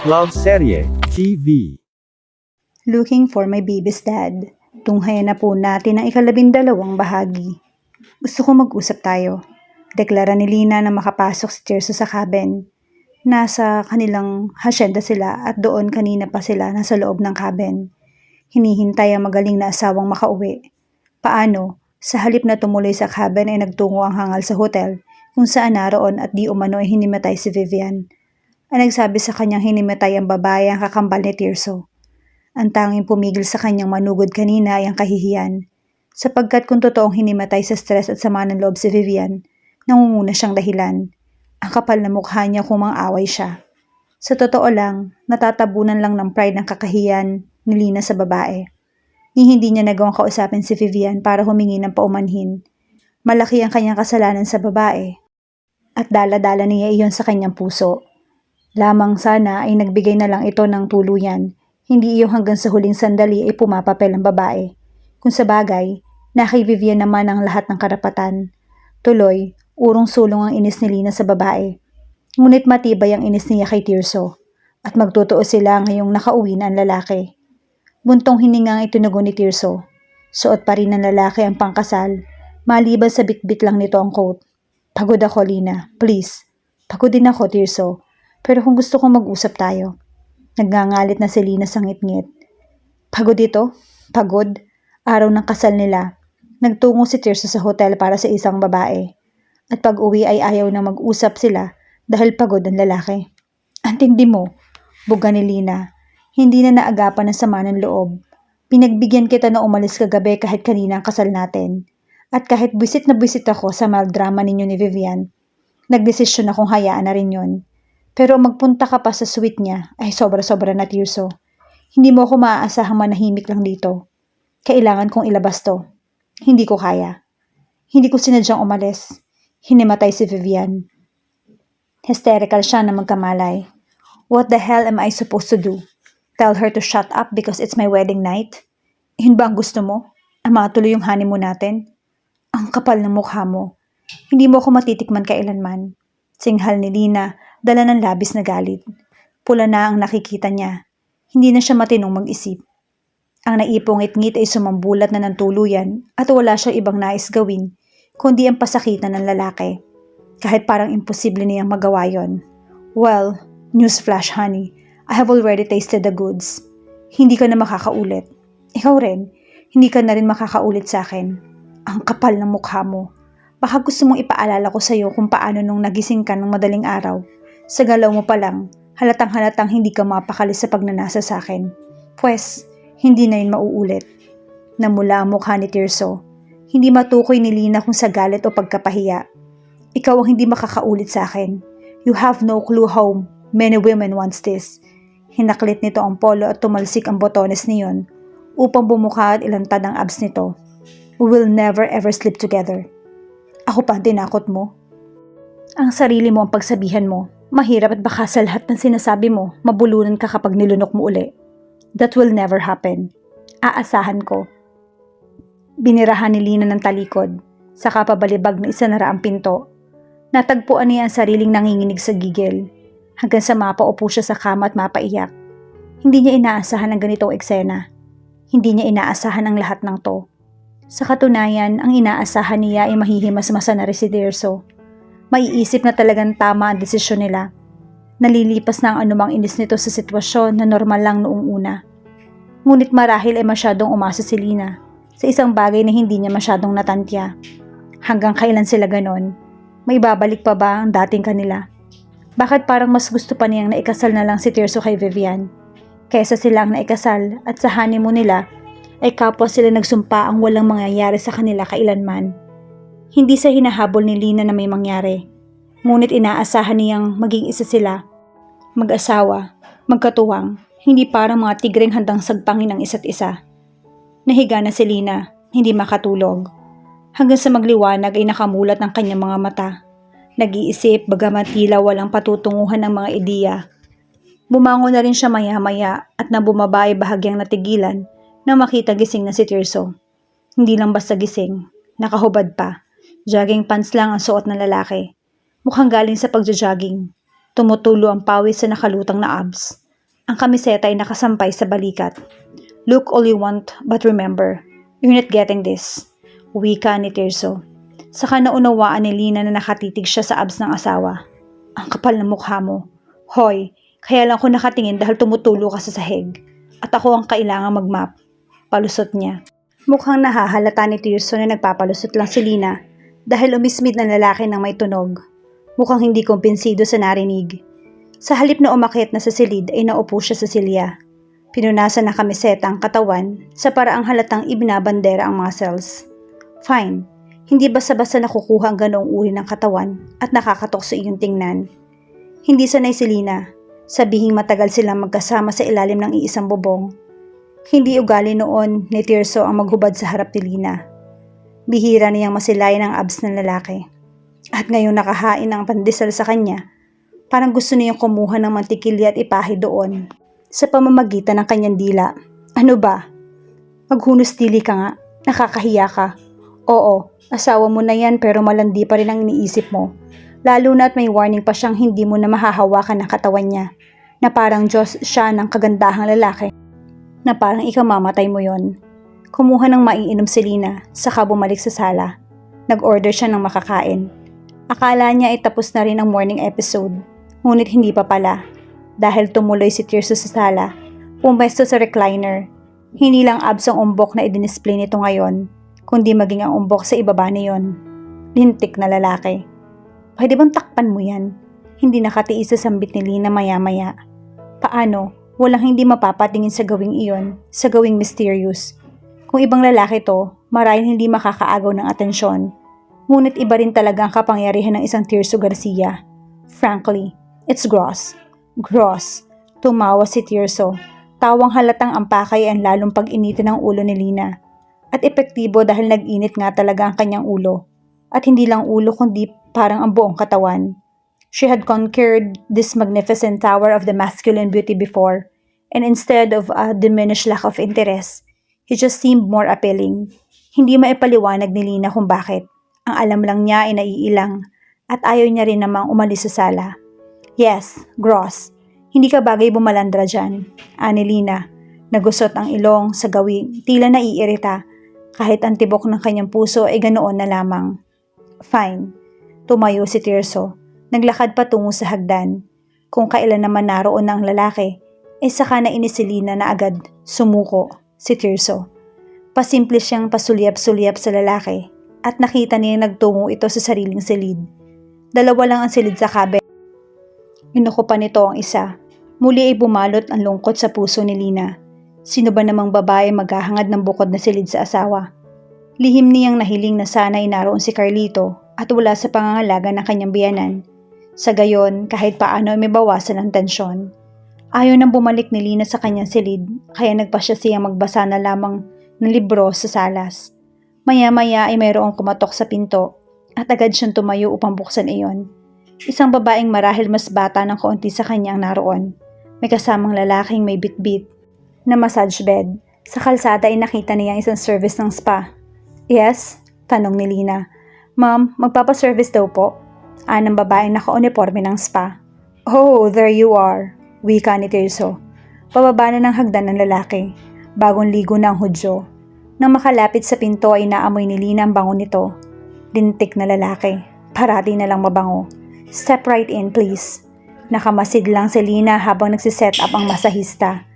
Love Serye TV. Looking for my baby's dad. Tunghayan na po natin ang 12 bahagi. Gusto ko mag-usap tayo. Deklara ni Lina na makapasok si Tirso sa cabin. Nasa kanilang hasyenda sila at doon kanina pa sila nasa loob ng cabin. Hinihintay ang magaling na asawang makauwi. Paano? Sa halip na tumuloy sa cabin ay nagtungo ang hangal sa hotel kung saan naroon at di umano ay hinimatay si Vivian. Ang nagsabi sa kanyang hinimatay ang babae ang kakambal ni Tirso. Ang tanging pumigil sa kanyang manugod kanina ay ang kahihiyan. Sapagkat kung totoong hinimatay sa stress at sama ng loob si Vivian, nangunguna siyang dahilan. Ang kapal na mukha niya kung mang-away siya. Sa totoo lang, natatabunan lang ng pride ng kakahiyan ni Lina sa babae. Ni hindi niya nagawang kausapin si Vivian para humingi ng paumanhin. Malaki ang kanyang kasalanan sa babae. At dala-dala niya iyon sa kanyang puso. Lamang sana ay nagbigay na lang ito ng tuluyan. Hindi iyo hanggang sa huling sandali ay pumapapel ang babae. Kung sa bagay, na kay Vivian naman ang lahat ng karapatan. Tuloy, urong-sulong ang inis ni Lina sa babae. Ngunit matibay ang inis niya kay Tirso. At magtotoo sila ngayong nakauwi na ang lalaki. Buntong hininga ang itinugon ni Tirso. Suot pa rin ng lalaki ang pangkasal. Maliban sa bitbit lang nito ang quote. Pagod ako, Lina. Please. Pagod din ako, Tirso. Pero kung gusto kong mag-usap tayo. Nagngangalit na si Lina sa ngit-ngit. Pagod ito? Pagod? Araw ng kasal nila. Nagtungo si Tirso sa hotel para sa isang babae. At pag-uwi ay ayaw na mag-usap sila dahil pagod ang lalaki. Antindi mo, buga ni Lina. Hindi na naagapan ng sama ng loob. Pinagbigyan kita na umalis kagabi kahit kanina ang kasal natin. At kahit buwisit na buwisit ako sa drama ninyo ni Vivian, nagdesisyon akong hayaan na rin yun. Pero magpunta ka pa sa suite niya ay sobra-sobra na, Tirso. Hindi mo ako maaasahang manahimik lang dito. Kailangan kong ilabas to. Hindi ko kaya. Hindi ko sinadyang umalis. Hinimatay si Vivian. Hysterical siya na magkamalay. What the hell am I supposed to do? Tell her to shut up because it's my wedding night? Yun ba ang gusto mo? Ang matuloy yung honeymoon natin? Ang kapal ng mukha mo. Hindi mo ako matitikman kailanman. Singhal ni Lina, dala ng labis na galit. Pula na ang nakikita niya. Hindi na siya matinong mag-isip. Ang naipong-ngit-ngit ay sumambulat na ng tuluyan at wala siyang ibang nais gawin, kundi ang pasakitan ng lalaki. Kahit parang imposible niyang magawa yon. Well, newsflash honey, I have already tasted the goods. Hindi ka na makakaulit. Ikaw rin, hindi ka na rin makakaulit sa akin. Ang kapal ng mukha mo. Baka gusto mong ipaalala ko sa'yo kung paano nung nagising ka ng madaling araw. Sa galaw mo pa lang, halatang-halatang hindi ka mapakali sa pagnanasa sa akin. Pwes, hindi na yun mauulit. Namula ang mukha ni Tirso. Hindi matukoy ni Lina kung sa galit o pagkapahiya. Ikaw ang hindi makakaulit sa akin. You have no clue how many women wants this. Hinaklit nito ang polo at tumalsik ang botones niyon upang bumuka at ilantad ang abs nito. We will never ever sleep together. Ako pa ang tinakot mo. Ang sarili mo ang pagsabihan mo. Mahirap at baka sa lahat ng sinasabi mo, mabulunan ka kapag nilunok mo uli. That will never happen. Aasahan ko. Binirahan ni Lina ng talikod. Saka pabalibag na isanara ang pinto. Natagpuan niya ang sariling nanginginig sa gigil. Hanggang sa mapaupo siya sa kama at mapaiyak. Hindi niya inaasahan ang ganitong eksena. Hindi niya inaasahan ang lahat ng to. Sa katunayan, ang inaasahan niya ay mahihimas-masa na rin si Tirso. Maiisip na talagang tama ang desisyon nila. Nalilipas na ang anumang inis nito sa sitwasyon na normal lang noong una. Ngunit marahil ay masyadong umasa si Lina sa isang bagay na hindi niya masyadong natantya. Hanggang kailan sila ganon? May babalik pa ba ang dating kanila? Bakit parang mas gusto pa niyang naikasal na lang si Tirso kay Vivian? Kaysa silang naikasal at sa honeymoon nila ay kapwa sila nagsumpa ang walang mangyayari sa kanila kailanman. Hindi sa hinahabol ni Lina na may mangyari. Ngunit inaasahan niyang maging isa sila. Mag-asawa, magkatuwang, hindi parang mga tigreng handang sagpangin ang isa't isa. Nahiga na si Lina, hindi makatulog. Hanggang sa magliwanag ay nakamulat ng kanyang mga mata. Nag-iisip bagamat tila walang patutunguhan ng mga ideya. Bumangon na rin siya maya-maya at nang bumaba ay bahagyang natigilan nang makita gising na si Tirso. Hindi lang basta gising, nakahubad pa. Jogging pants lang ang suot ng lalaki. Mukhang galing sa pagja-jogging. Tumutulo ang pawis sa nakalutang na abs. Ang kamiseta ay nakasampay sa balikat. Look all you want, but remember, you're not getting this. Wika ni Tirso. Saka naunawaan ni Lina na nakatitig siya sa abs ng asawa. Ang kapal ng mukha mo. Hoy, kaya lang ko nakatingin dahil tumutulo ka sa sahig. At ako ang kailangang magmap. Palusot niya. Mukhang nahahalata ni Tirso na nagpapalusot lang si Lina dahil umismid ng lalaki ng may tunog. Mukhang hindi kumpinsido sa narinig. Sa halip na umakyat na sa silid ay naupo siya sa silya. Pinunasan ng kamiseta ang katawan sa paraang halatang ibinabandera ang muscles. Fine, hindi basta-basta nakukuha ang ganoong uri ng katawan at nakakatok sa iyong tingnan. Hindi sanay si Lina, sabihing matagal silang magkasama sa ilalim ng iisang bubong. Hindi ugali noon ni Tirso ang maghubad sa harap ni Lina. Bihira niyang masilayan ang abs ng lalaki. At ngayong nakahain ang pandesal sa kanya, parang gusto niyang kumuha ng mantikilya at ipahi doon sa pamamagitan ng kanyang dila. Ano ba? Maghunos dili ka nga, nakakahiya ka. Oo, asawa mo na yan pero malandi pa rin ang iniisip mo. Lalo na at may warning pa siyang hindi mo na mahahawakan ng katawan niya, na parang Diyos siya ng kagandahang lalaki, na parang ikamamatay mo yon. Kumuha ng maiinom si Lina, saka bumalik sa sala. Nag-order siya ng makakain. Akala niya ay tapos na rin ang morning episode, ngunit hindi pa pala. Dahil tumuloy si Tirso sa sala, pumesto sa recliner. Hindi lang abs ang umbok na i-display nito ngayon, kundi maging ang umbok sa ibaba niyon. Lintik na lalaki. Pwede bang takpan mo yan? Hindi nakatiis sa sambit ni Lina maya-maya. Paano? Walang hindi mapapatingin sa gawing iyon, sa gawing mysterious. Kung ibang lalaki to, marahil hindi makakaagaw ng atensyon. Ngunit iba rin talaga ang kapangyarihan ng isang Tirso Garcia. Frankly, it's gross. Gross. Tumawa si Tirso. Tawang halatang ang pakay ang lalong pag-initin ng ulo ni Lina. At epektibo dahil nag-init nga talaga ang kanyang ulo. At hindi lang ulo kundi parang ang buong katawan. She had conquered this magnificent tower of the masculine beauty before, and instead of a diminished lack of interest, he just seemed more appealing. Hindi maipaliwanag ni Lina kung bakit. Ang alam lang niya ay naiilang at ayaw niya rin namang umalis sa sala. Yes, gross. Hindi ka bagay bumalandra dyan, ani Lina. Nagusot ang ilong sa gawing tila naiirita kahit ang tibok ng kanyang puso ay ganoon na lamang. Fine. Tumayo si Tirso. Naglakad patungo sa hagdan. Kung kailan naman naroon na ang lalaki, ay saka na si Lina na agad sumuko si Tirso. Pasimple siyang pasulyap-sulyap sa lalaki at nakita niya nagtungo ito sa sariling silid. Dalawa lang ang silid sa cabinet. Inuko pa nito ang isa. Muli ay bumalot ang lungkot sa puso ni Lina. Sino ba namang babae maghahangad ng bukod na silid sa asawa? Lihim niyang nahiling na sana ay naroon si Carlito at wala sa pangangalaga ng kanyang biyanan. Sa gayon, kahit paano ay may bawasan ang tensyon. Ayaw nang bumalik ni Lina sa kanyang silid, kaya nagpasya siyang magbasa na lamang ng libro sa salas. Maya-maya ay mayroong kumatok sa pinto at agad siyang tumayo upang buksan iyon. Isang babaeng marahil mas bata ng kaunti sa kanya ang naroon. May kasamang lalaking may bit-bit na massage bed. Sa kalsada ay nakita niya isang service ng spa. Yes? Tanong ni Lina. Ma'am, magpapaservice daw po. Anang babaeng naka-uniforme ng spa. Oh, there you are. Wika ni Tirso. Pababa na ng hagdan ng lalaki. Bagong ligo na ang hudyo. Nang makalapit sa pinto ay naamoy ni Lina ang bango nito. Lintik na lalaki. Parati na lang mabango. Step right in, please. Nakamasid lang si Lina habang nagsiset up ang masahista.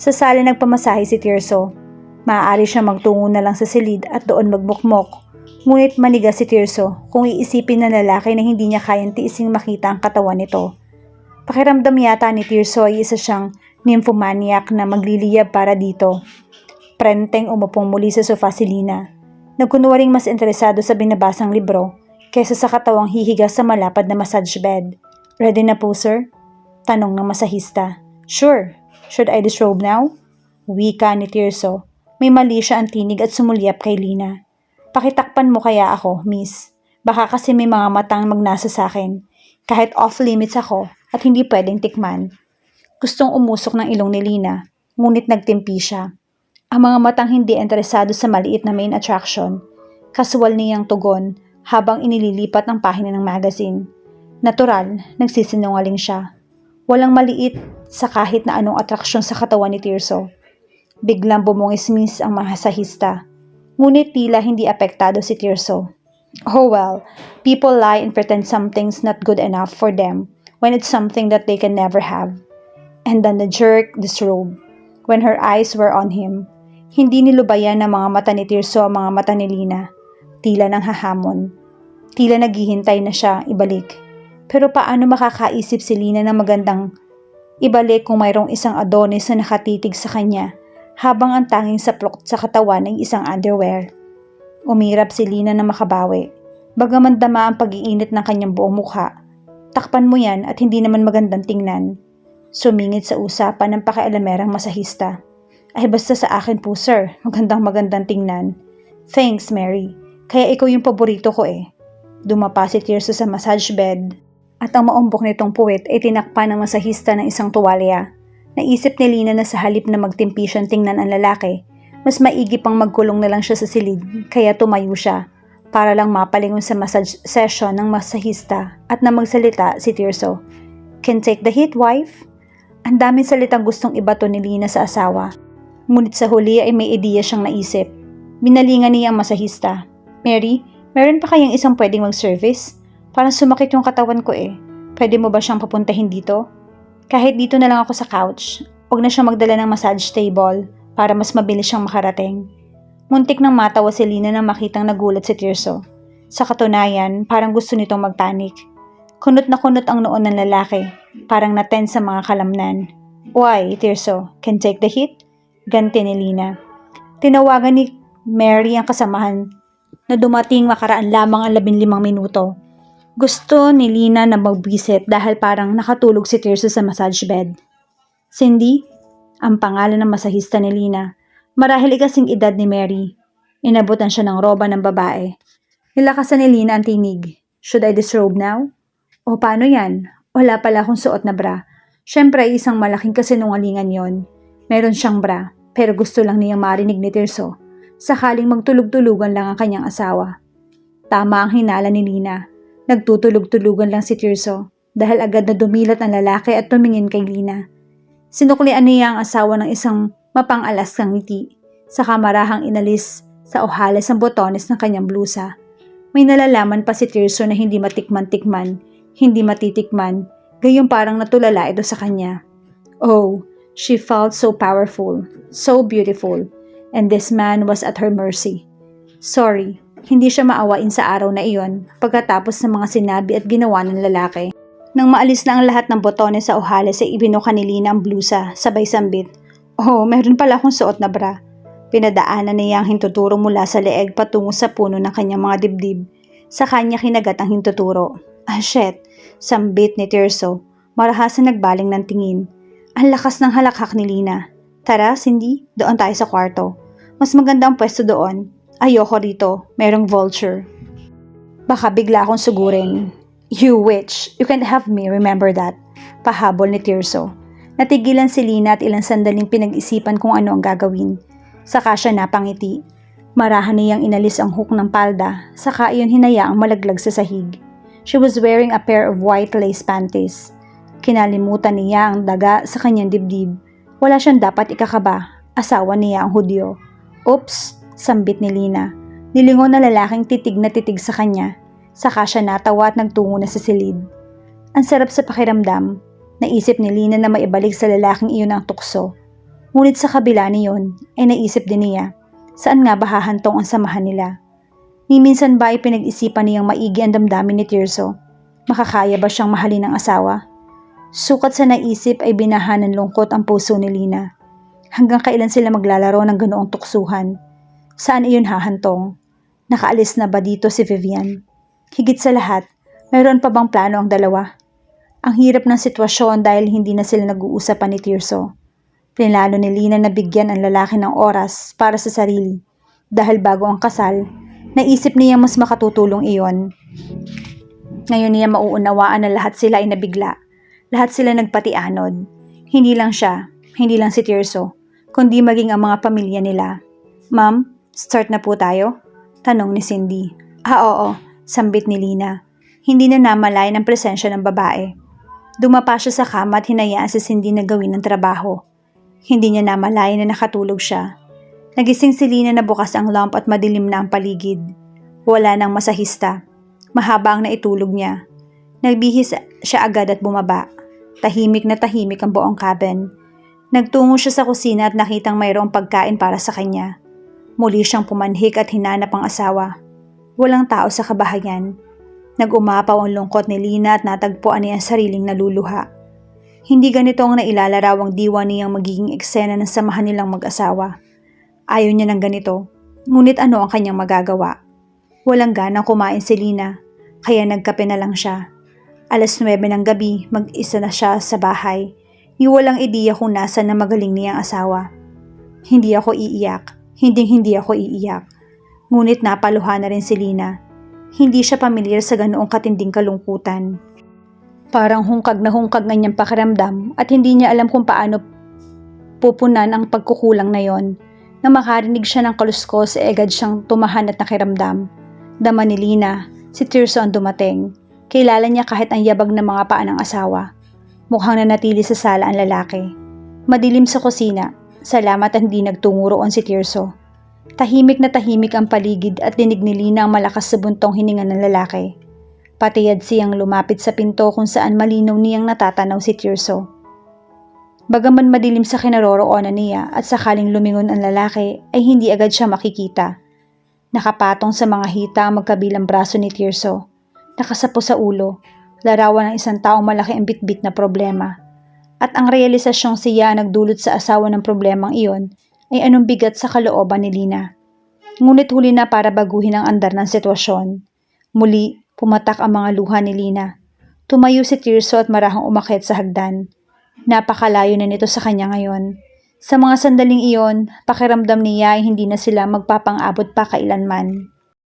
Sa sala nagpamasahe si Tirso. Maaari siya magtungo na lang sa silid at doon magmukmok. Ngunit manigas si Tirso kung iisipin ng lalaki na hindi niya kayang tiising makita ang katawan nito. Pakiramdam yata ni Tirso ay isa siyang nymphomaniac na magliliyab para dito. Prenteng umupong muli sa sofa si Lina. Nagkunwaring mas interesado sa binabasang libro kaysa sa katawang hihiga sa malapad na massage bed. Ready na po, sir? Tanong ng masahista. Sure. Should I disrobe now? Wika ni Tirso. May mali siya ang tinig at sumulyap kay Lina. Pakitakpan mo kaya ako, miss. Baka kasi may mga matang magnasa sa akin. Kahit off-limits ako at hindi pwedeng tikman. Gustong umusok ng ilong ni Lina, ngunit nagtimpi siya. Ang mga matang hindi interesado sa maliit na main attraction. Kasual niyang tugon habang inililipat ang pahina ng magazine. Natural, nagsisinungaling siya. Walang maliit sa kahit na anong atraksyon sa katawan ni Tirso. Biglang bumungismis ang masahista. Ngunit tila hindi apektado si Tirso. Oh well, people lie and pretend something's not good enough for them when it's something that they can never have. And then the jerk disrobed. When her eyes were on him, hindi nilubayan ng mga mata ni Tirso ang mga mata ni Lina. Tila nang hahamon. Tila naghihintay na siya ibalik. Pero paano makakaisip si Lina ng magandang ibalik kung mayroong isang Adonis na nakatitig sa kanya habang ang tanging saplok sa katawan ay isang underwear? Umirap si Lina na makabawi. Bagaman dama ang pag-iinit ng kanyang buong mukha. Takpan mo yan at hindi naman magandang tingnan. Sumingit sa usapan ng pakialamerang masahista. Ay basta sa akin po sir, magandang tingnan. Thanks Mary, kaya ikaw yung paborito ko eh. Dumapa si Tirso sa massage bed at ang maumbok nitong puwet ay tinakpan ng masahista ng isang tuwalya. Naisip ni Lina na sa halip na magtimpi siyang tingnan ang lalaki, mas maigi pang magkulong na lang siya sa silid kaya tumayo siya para lang mapalingon sa massage session ng masahista at na magsalita si Tirso. Can take the hit, wife? Ang daming salitang gustong ibato ni Lina sa asawa. Ngunit sa huli ay may ideya siyang naisip. Binalingan niya ang masahista. Mary, meron pa kayang isang pwedeng mag-service? Parang sumakit yung katawan ko eh. Pwede mo ba siyang papuntahin dito? Kahit dito na lang ako sa couch. Huwag na siyang magdala ng massage table para mas mabilis siyang makarating. Muntik nang matawa si Lina nang makitang nagulat si Tirso. Sa katunayan, parang gusto nitong magpanik. Kunot na kunot ang noon ng lalaki, parang natense sa mga kalamnan. Why, Tirso, can take the hit? Ganti ni Lina. Tinawagan ni Mary ang kasamahan na dumating makaraan lamang ang 15 minuto. Gusto ni Lina na mag-visit dahil parang nakatulog si Tirso sa massage bed. Cindy, ang pangalan ng masahista ni Lina. Marahil ikasing edad ni Mary. Inabutan siya ng roba ng babae. Nilakasan ni Lina ang tinig. Should I disrobe now? O paano yan? Wala pala akong suot na bra. Siyempre isang malaking kasinungalingan yon. Meron siyang bra, pero gusto lang niyang marinig ni Tirso. Sakaling magtulog-tulugan lang ang kanyang asawa. Tama ang hinala ni Lina. Nagtutulog-tulugan lang si Tirso dahil agad na dumilat ang lalaki at tumingin kay Lina. Sinuklian niya ang asawa ng isang mapang-alas kang ngiti. Saka marahang inalis sa ohalas ang botones ng kanyang blusa. May nalalaman pa si Tirso na hindi matikman-tikman, hindi matitikman, gayong parang natulala ito sa kanya. Oh, she felt so powerful, so beautiful, and this man was at her mercy. Sorry, hindi siya maawain sa araw na iyon pagkatapos ng mga sinabi at ginawa ng lalaki. Nang maalis na ang lahat ng botones sa ohalas ay ibinuka ni Lina ang blusa, sabay sambit. Oh, meron pala akong suot na bra. Pinadaanan niya ang hintuturo mula sa leeg patungo sa puno ng kanyang mga dibdib. Sa kanya kinagat ang hintuturo. Ah, shit, sambit ni Tirso. Marahasan nagbaling ng tingin. Ang lakas ng halakhak ni Lina. Tara, Cindy, doon tayo sa kwarto. Mas maganda ang pwesto doon. Ayoko rito, merong vulture. Baka bigla akong sugurin. You witch, you can't have me, remember that. Pahabol ni Tirso. Natigilan si Lina at ilang sandaling pinag-isipan kung ano ang gagawin. Saka siya napangiti. Marahan niyang inalis ang hook ng palda, saka iyon hinayaang malaglag sa sahig. She was wearing a pair of white lace panties. Kinalimutan niya ang daga sa kanyang dibdib. Wala siyang dapat ikakaba. Asawa niya ang Hudyo. Oops, sambit ni Lina. Nilingon na lalaking titig na titig sa kanya. Saka siya natawa at nagtungo na sa silid. Ang sarap sa pakiramdam. Naisip ni Lina na maibalik sa lalaking iyon ang tukso. Ngunit sa kabila niyon ay naisip din niya, saan nga ba hahantong ang samahan nila? Ni minsan ba ay pinag-isipan niyang maigi ang damdamin ni Tirso? Makakaya ba siyang mahalin ng asawa? Sukat sa naisip ay binahan ng lungkot ang puso ni Lina. Hanggang kailan sila maglalaro ng ganoong tuksuhan? Saan iyon hahantong? Nakaalis na ba dito si Vivian? Higit sa lahat, mayroon pa bang plano ang dalawa? Ang hirap ng sitwasyon dahil hindi na sila nag-uusapan ni Tirso. Plinano ni Lina na bigyan ang lalaki ng oras para sa sarili. Dahil bago ang kasal, naisip niya mas makatutulong iyon. Ngayon niya mauunawaan na lahat sila ay nabigla. Lahat sila nagpatianod. Hindi lang siya, hindi lang si Tirso, kundi maging ang mga pamilya nila. Ma'am, start na po tayo? Tanong ni Cindy. Oo, sambit ni Lina. Hindi na namalayan ang presensya ng babae. Dumapa siya sa kama at hinayaan si Cindy na gawin ang trabaho. Hindi niya namalayan na nakatulog siya. Nagising si Lina na bukas ang lamp at madilim na ang paligid. Wala nang masahista. Mahaba ang naitulog niya. Nagbihis siya agad at bumaba. Tahimik na tahimik ang buong cabin. Nagtungo siya sa kusina at nakitang mayroong pagkain para sa kanya. Muli siyang pumanhik at hinanap ang asawa. Walang tao sa kabahayan. Nag-umapaw ang lungkot ni Lina at natagpuan niya ang sariling naluluha. Hindi ganito ang nailalaraw ang diwa niyang magiging eksena ng samahan nilang mag-asawa. Ayaw niya ng ganito, ngunit ano ang kanyang magagawa? Walang ganang kumain si Lina, kaya nagkape na lang siya. 9:00 ng gabi, mag-isa na siya sa bahay. Walang ideya kung nasan na magaling niyang asawa. Hindi ako iiyak, hindi ako iiyak. Ngunit napaluha na rin si Lina. Hindi siya pamilyar sa ganoong katinding kalungkutan. Parang hungkag na niyang pakiramdam at hindi niya alam kung paano pupunan ang pagkukulang na yon. Nang makarinig siya ng kaluskos, agad siyang tumahan at nakiramdam. Dama ni Lina, si Tirso ang dumating. Kilala niya kahit ang yabag ng mga paa ng asawa. Mukhang nanatili sa sala ang lalaki. Madilim sa kusina. Salamat at hindi nagtungo roon si Tirso. Tahimik na tahimik ang paligid at dinig ni Lina ang malakas sa buntong hininga ng lalaki. Patiyad siyang lumapit sa pinto kung saan malinaw niyang natatanaw si Tirso. Bagaman madilim sa kinaroroonan niya at sakaling lumingon ang lalaki ay hindi agad siya makikita. Nakapatong sa mga hita ang magkabilang braso ni Tirso. Nakasapo sa ulo, larawan ng isang taong malaki ang bitbit na problema. At ang realisasyong siya nagdulot sa asawa ng problemang iyon ay anong bigat sa kalooban ni Lina. Ngunit huli na para baguhin ang andar ng sitwasyon. Muli, pumatak ang mga luha ni Lina. Tumayo si Tirso at marahang umakyat sa hagdan. Napakalayo na nito sa kanya ngayon. Sa mga sandaling iyon, pakiramdam niya ay hindi na sila magpapang-abot pa kailanman.